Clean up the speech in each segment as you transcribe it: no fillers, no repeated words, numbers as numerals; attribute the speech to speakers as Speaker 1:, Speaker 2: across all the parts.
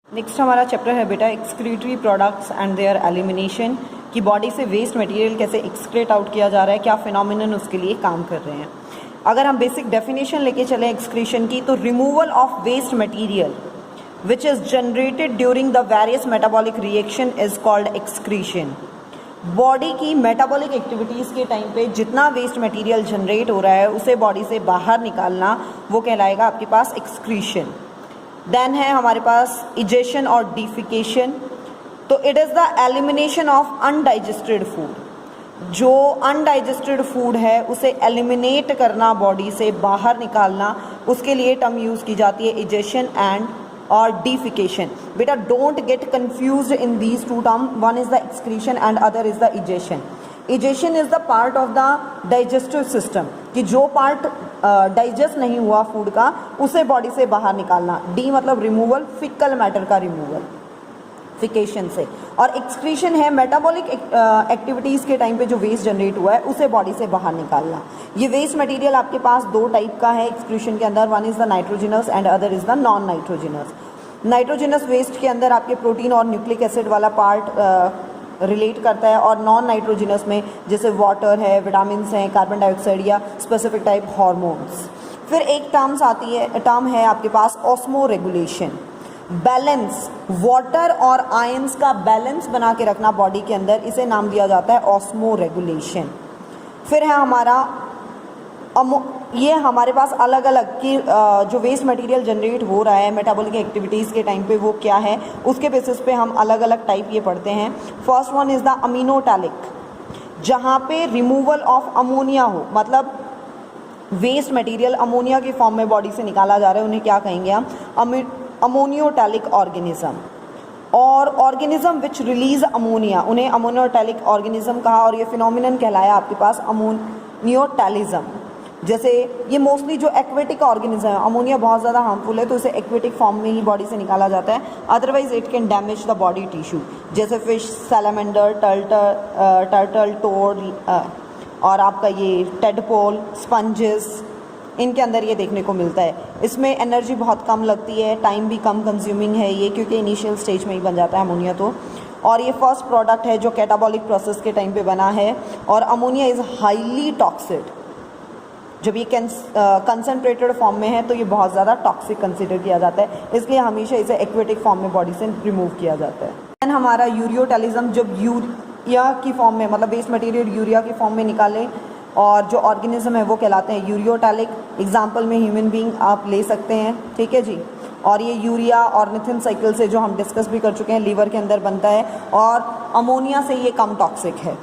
Speaker 1: Next हमारा chapter है बेटा excretory products and there elimination, कि बॉडी से वेस्ट मटेरियल कैसे एक्सक्रेट आउट किया जा रहा है, क्या फिनोमिनन उसके लिए काम कर रहे हैं। अगर हम बेसिक डेफिनेशन लेके चलें एक्सक्रीशन की, तो removal of waste material which is generated during the various metabolic reaction is called excretion. Body की मेटाबॉलिक एक्टिविटीज़ के टाइम पे जितना वेस्ट मटेरियल जनरेट हो रहा है उसे बॉडी से बाहर निकालना, वो कहलाएगा आपके पास एक्सक्रीशन। देन है हमारे पास इजेशन और डिफिकेशन। तो it is the elimination of undigested food. जो अनडाइजेस्टेड फूड है उसे एलिमिनेट करना, बॉडी से बाहर निकालना, उसके लिए टर्म यूज़ की जाती है इजेशन एंड और डिफिकेशन। बेटा don't get confused in these two term, one is the excretion and other is the egestion. Egestion is the part of the digestive system, कि जो पार्ट डाइजेस्ट नहीं हुआ food का उसे बॉडी से बाहर निकालना। डी मतलब रिमूवल, फिकल मैटर का रिमूवल फिकेशन से। और एक्सक्रीशन है मेटाबॉलिक एक्टिविटीज़ के टाइम पे जो वेस्ट जनरेट हुआ है उसे बॉडी से बाहर निकालना। ये वेस्ट मटेरियल आपके पास दो टाइप का है एक्सक्रीशन के अंदर, one is the nitrogenous and other is the non nitrogenous. Nitrogenous waste के अंदर आपके प्रोटीन और न्यूक्लिक एसिड वाला पार्ट रिलेट करता है, और नॉन नाइट्रोजिनस में जैसे वाटर है, विटामिन्स हैं, कार्बन डाइऑक्साइड या स्पेसिफिक टाइप हार्मोन्स। फिर एक टर्म है आपके पास ऑस्मो रेगुलेशन, बैलेंस, वाटर और आयंस का बैलेंस बना के रखना बॉडी के अंदर, इसे नाम दिया जाता है ऑस्मो रेगुलेशन। फिर है हमारा ये हमारे पास अलग अलग कि जो वेस्ट मटेरियल जनरेट हो रहा है मेटाबॉलिक एक्टिविटीज़ के टाइम पे वो क्या है, उसके बेसिस पे हम अलग अलग टाइप ये पढ़ते हैं। फर्स्ट वन इज़ द अमीनोटैलिक, जहाँ पे रिमूवल ऑफ अमोनिया हो, मतलब वेस्ट मटेरियल अमोनिया की फॉर्म में बॉडी से निकाला जा रहा है, उन्हें क्या कहेंगे हम, अमोनियोटैलिक ऑर्गेनिज्म। और ऑर्गेनिज्म विच रिलीज अमोनिया, उन्हें अमोनियोटैलिक ऑर्गेनिज्म कहा, और ये फिनोमिनन कहलाया आपके पास अमोनियोटैलिज्म। जैसे ये मोस्टली जो एक्वेटिक ऑर्गेनिज्म है, अमोनिया बहुत ज़्यादा हार्मफुल है तो इसे एक्वेटिक फॉर्म में ही बॉडी से निकाला जाता है, otherwise it can damage the body tissue, जैसे फिश, सैलामेंडर, टर्टल, टोड और आपका ये टेडपोल, स्पंजेस, इनके अंदर ये देखने को मिलता है। इसमें एनर्जी बहुत कम लगती है, टाइम भी कम कंज्यूमिंग है ये, क्योंकि इनिशियल स्टेज में ही बन जाता है अमोनिया तो। और ये फर्स्ट प्रोडक्ट है जो कैटाबॉलिक प्रोसेस के टाइम पे बना है। और अमोनिया इज़ हाईली टॉक्सिक, जब ये कंसनट्रेटेड फॉर्म में है तो ये बहुत ज़्यादा टॉक्सिक कंसिडर किया जाता है, इसलिए हमेशा इसे एक्वेटिक फॉर्म में बॉडी से रिमूव किया जाता है। एंड हमारा यूरियोटैलिज्म, जब यूरिया की फॉर्म में, मतलब वेस्ट मटेरियल यूरिया की फॉर्म में निकाले, और जो ऑर्गेनिज्म है वो कहलाते हैं यूरियोटैलिक। एग्जाम्पल में ह्यूमन बींग आप ले सकते हैं, ठीक है जी। और ये यूरिया ऑर्निथिन साइकिल से, जो हम डिस्कस भी कर चुके हैं, लीवर के अंदर बनता है, और अमोनिया से ये कम टॉक्सिक है।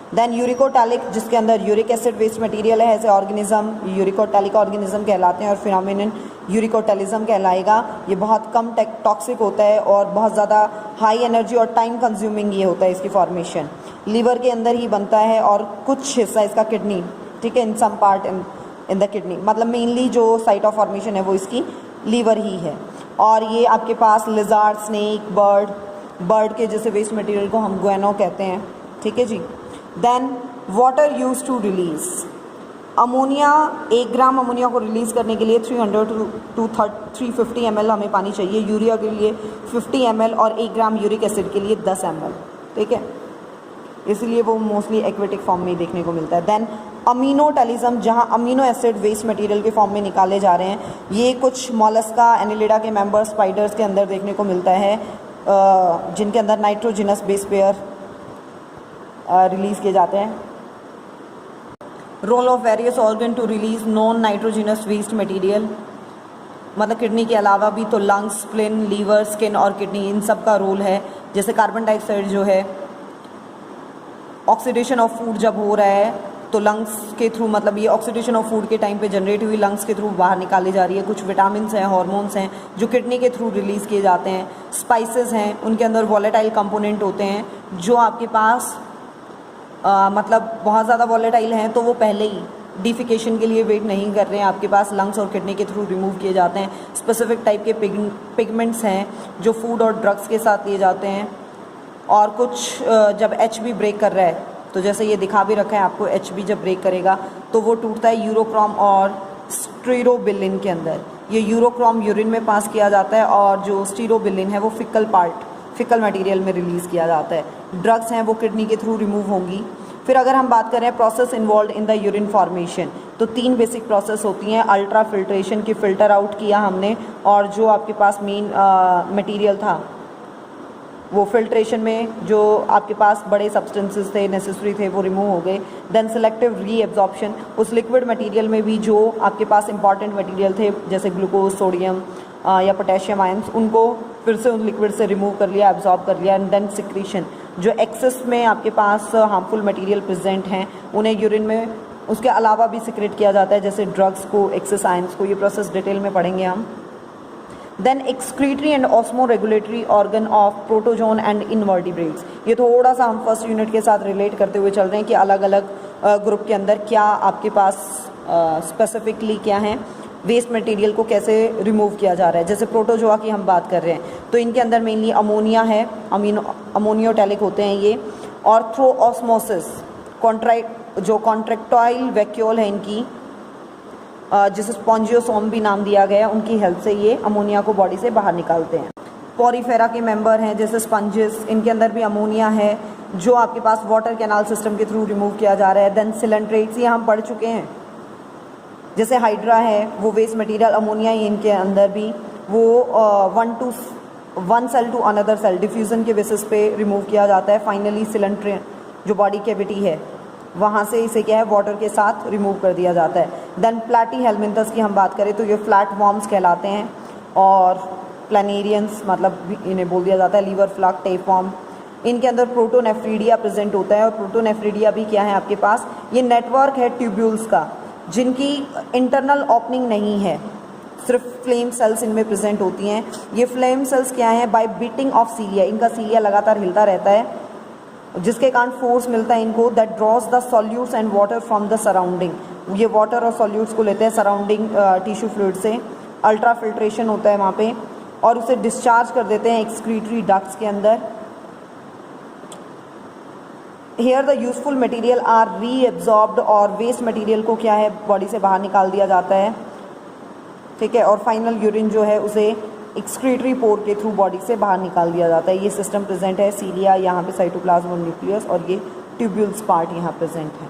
Speaker 1: देन यूरिकोटैलिक, जिसके अंदर यूरिक एसिड वेस्ट मटेरियल है, ऐसे ऑर्गेनिज्म यूरिकोटैलिक ऑर्गेनिज्म कहलाते हैं, और फिनोमिनन यूरिकोटैलिज्म कहलाएगा। ये बहुत कम टॉक्सिक होता है और बहुत ज़्यादा हाई एनर्जी और टाइम कंज्यूमिंग ये होता है, इसकी फॉर्मेशन लीवर के अंदर ही बनता है, और कुछ हिस्सा इसका किडनी, ठीक है, in some part in the kidney, मतलब मेनली जो साइट ऑफ फॉर्मेशन है वो इसकी लीवर ही है। और ये आपके पास लिजार्ड, स्नेक, बर्ड के जैसे वेस्ट मटेरियल को हम गुएनो कहते हैं, ठीक है जी। Then water used to release ammonia, 1 ग्राम अमोनिया को रिलीज़ करने के लिए 300 to 350 ml हमें पानी चाहिए। यूरिया के लिए 50 ml और 1 ग्राम यूरिक एसिड के लिए 10 ml, ठीक है, इसलिए वो मोस्टली एक्वेटिक फॉर्म में ही देखने को मिलता है। देन अमीनोटैलिज्म, जहाँ अमीनो एसिड वेस्ट मटेरियल के फॉर्म में निकाले जा रहे हैं, ये कुछ मोलस्का, एनिलिडा के मेंबर्स, स्पाइडर्स के अंदर देखने को मिलता है, जिनके अंदर नाइट्रोजिनस बेस पेयर रिलीज़ किए जाते हैं। Role of various organ to release non nitrogenous waste material, मतलब किडनी के अलावा भी तो लंग्स, स्प्लिन, लीवर, स्किन और किडनी, इन सब का रोल है। जैसे कार्बन डाइऑक्साइड जो है, ऑक्सीडेशन ऑफ फूड जब हो रहा है तो लंग्स के थ्रू, मतलब ये ऑक्सीडेशन ऑफ फूड के टाइम पे जनरेट हुई लंग्स के थ्रू बाहर निकाली जा रही है। कुछ विटामिन्स हैं, हार्मोन्स हैं जो किडनी के थ्रू रिलीज़ किए जाते हैं। स्पाइसेस हैं, उनके अंदर वॉलेटाइल कंपोनेंट होते हैं जो आपके पास मतलब बहुत ज़्यादा वॉलेटाइल हैं, तो वो पहले ही डिफिकेशन के लिए वेट नहीं कर रहे हैं, आपके पास लंग्स और किडनी के थ्रू रिमूव किए जाते हैं। स्पेसिफिक टाइप के पिगमेंट्स हैं जो फूड और ड्रग्स के साथ लिए जाते हैं। और कुछ जब HB ब्रेक कर रहा है, तो जैसे ये दिखा भी रखा है आपको, HB जब ब्रेक करेगा तो वो टूटता है यूरोक्रोम और स्ट्रेरोबिलिन के अंदर। ये यूरोक्रोम यूरिन में पास किया जाता है और जो स्टीरोबिलिन है वो फिकल मटेरियल में रिलीज़ किया जाता है। ड्रग्स हैं वो किडनी के थ्रू रिमूव होंगी। फिर अगर हम बात करें process involve in the urine formation, तो 3 बेसिक प्रोसेस होती हैं। अल्ट्रा फिल्ट्रेशन की फ़िल्टर आउट किया हमने, और जो आपके पास मेन मटेरियल था वो फिल्ट्रेशन में जो आपके पास बड़े सब्सटेंसेस थे नेसेसरी थे वो रिमूव हो गए। देन सिलेक्टिव रीएब्जॉर्प्शन, उस लिक्विड मटेरियल में भी जो आपके पास इंपॉर्टेंट मटेरियल थे जैसे ग्लूकोज, सोडियम या पोटेशियम आयंस, उनको फिर से उन लिक्विड से रिमूव कर लिया, एब्जॉर्ब कर लिया। एंड देन सिक्रीशन, जो एक्सेस में आपके पास हार्मफुल मटेरियल प्रेजेंट हैं उन्हें यूरिन में उसके अलावा भी सिक्रेट किया जाता है, जैसे ड्रग्स को, एक्सेस आयंस को। ये प्रोसेस डिटेल में पढ़ेंगे हम। Then excretory and osmoregulatory organ of protozoan and invertebrates, ये थोड़ा सा हम फर्स्ट यूनिट के साथ रिलेट करते हुए चल रहे हैं कि अलग अलग ग्रुप के अंदर क्या आपके पास स्पेसिफिकली क्या है, वेस्ट मटेरियल को कैसे रिमूव किया जा रहा है। जैसे प्रोटोजोआ की हम बात कर रहे हैं तो इनके अंदर मेनली अमोनिया है, अमोनियोटैलिक होते हैं ये, और थ्रू ऑस्मोसिस जो कॉन्ट्रैक्टाइल वैक्यूल है इनकी, जिसे स्पॉन्जियोसोम भी नाम दिया गया है, उनकी हेल्प से ये अमोनिया को बॉडी से बाहर निकालते हैं। पॉरीफेरा के मेंबर हैं जैसे स्पंजेस, इनके अंदर भी अमोनिया है जो आपके पास वाटर कैनाल सिस्टम के थ्रू रिमूव किया जा रहा है। देन सिलेंट्रेट्स, ये हम पढ़ चुके हैं, जैसे हाइड्रा है वो वेस्ट मटेरियल अमोनिया ही, इनके अंदर भी वो one cell to another cell diffusion के बेसिस पे रिमूव किया जाता है। फाइनली सिलेंट्रे जो बॉडी कैविटी है वहाँ से इसे क्या है वाटर के साथ रिमूव कर दिया जाता है। देन प्लाटी हेलमिंथस की हम बात करें तो ये फ्लैट वॉर्म्स कहलाते हैं, और प्लानेरियंस मतलब इन्हें बोल दिया जाता है लीवर फ्लैग टेपवॉर्म। इनके अंदर प्रोटोनेफ्रीडिया प्रेजेंट होता है, और प्रोटोनेफ्रीडिया भी क्या है आपके पास, ये नेटवर्क है ट्यूब्यूल्स का जिनकी इंटरनल ओपनिंग नहीं है, सिर्फ फ्लेम सेल्स इनमें प्रेजेंट होती हैं। ये फ्लेम सेल्स क्या हैं, बाय बीटिंग ऑफ सीलिया, इनका सीलिया लगातार हिलता रहता है जिसके कारण फोर्स मिलता है इनको, that drawers the solutes and water from the surrounding. ये वाटर और सॉल्यूट्स को लेते हैं सराउंडिंग टिश्यू फ्लूइड से, अल्ट्रा फिल्ट्रेशन होता है वहाँ पे, और उसे डिस्चार्ज कर देते हैं एक्सक्रीटरी डक्ट्स के अंदर। Here the useful material are reabsorbed, और वेस्ट मटेरियल को क्या है बॉडी से बाहर निकाल दिया जाता है, ठीक है। और फाइनल यूरिन जो है उसे एक्सक्रीटरी पोर के थ्रू बॉडी से बाहर निकाल दिया जाता है। ये सिस्टम प्रेजेंट है, सीलिया यहाँ पे, साइटोप्लाज्म और न्यूक्लियस, और ये ट्यूब्यूल्स पार्ट यहाँ प्रेजेंट है।